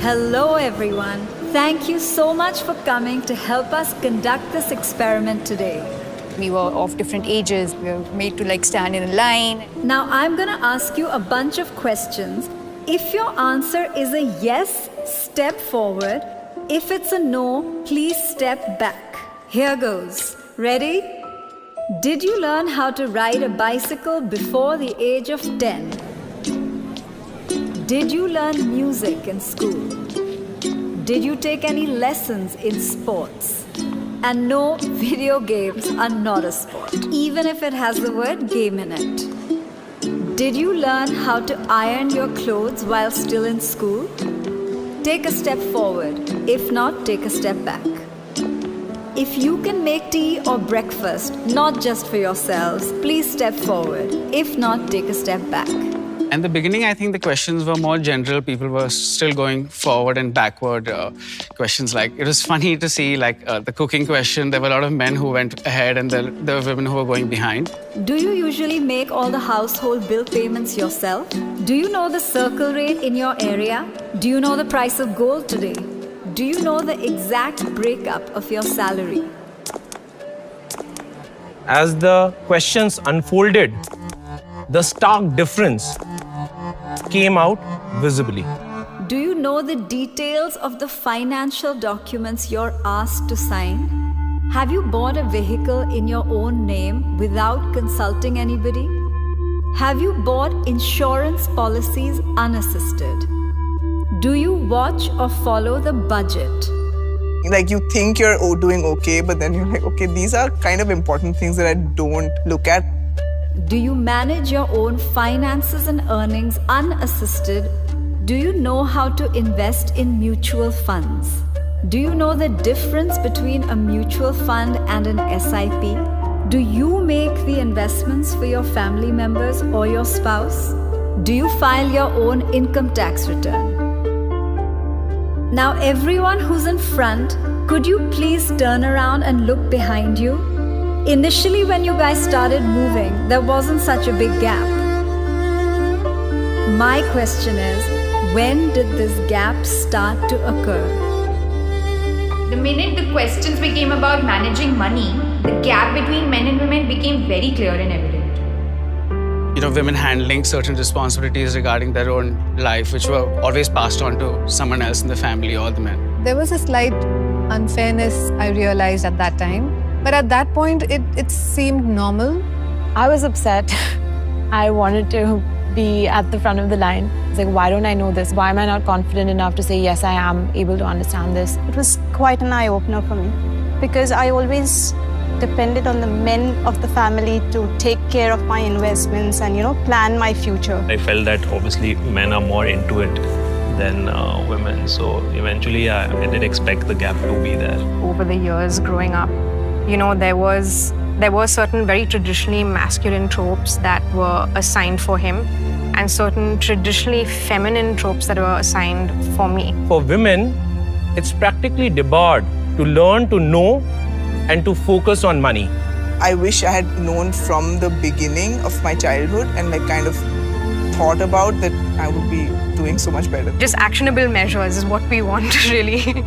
Hello everyone. Thank you so much for coming to help us conduct this experiment today. We were of different ages. We were made to stand in a line. Now I'm gonna ask you a bunch of questions. If your answer is a yes, step forward. If it's a no, please step back. Here goes. Ready? Did you learn how to ride a bicycle before the age of 10? Did you learn music in school? Did you take any lessons in sports? And no, video games are not a sport, even if it has the word game in it. Did you learn how to iron your clothes while still in school? Take a step forward. If not, take a step back. If you can make tea or breakfast, not just for yourselves, please step forward. If not, take a step back. In the beginning, I think the questions were more general. People were still going forward and backward. Questions it was funny to see the cooking question. There were a lot of men who went ahead and there were women who were going behind. Do you usually make all the household bill payments yourself? Do you know the circle rate in your area? Do you know the price of gold today? Do you know the exact breakup of your salary? As the questions unfolded, the stark difference came out visibly. Do you know the details of the financial documents you're asked to sign? Have you bought a vehicle in your own name without consulting anybody? Have you bought insurance policies unassisted? Do you watch or follow the budget? You think you're doing okay, but then you're like, okay, these are kind of important things that I don't look at. Do you manage your own finances and earnings unassisted? Do you know how to invest in mutual funds? Do you know the difference between a mutual fund and an SIP? Do you make the investments for your family members or your spouse? Do you file your own income tax return? Now everyone who's in front, could you please turn around and look behind you? Initially, when you guys started moving, there wasn't such a big gap. My question is, when did this gap start to occur? The minute the questions became about managing money, the gap between men and women became very clear and evident. Women handling certain responsibilities regarding their own life, which were always passed on to someone else in the family or the men. There was a slight unfairness I realized at that time. But at that point, it seemed normal. I was upset. I wanted to be at the front of the line. It's why don't I know this? Why am I not confident enough to say, yes, I am able to understand this? It was quite an eye-opener for me because I always depended on the men of the family to take care of my investments and, plan my future. I felt that obviously men are more into it than women. So eventually, I did expect the gap to be there. Over the years growing up, there were certain very traditionally masculine tropes that were assigned for him and certain traditionally feminine tropes that were assigned for me. For women, it's practically debarred to learn to know and to focus on money. I wish I had known from the beginning of my childhood and kind of thought about that I would be doing so much better. Just actionable measures is what we want really.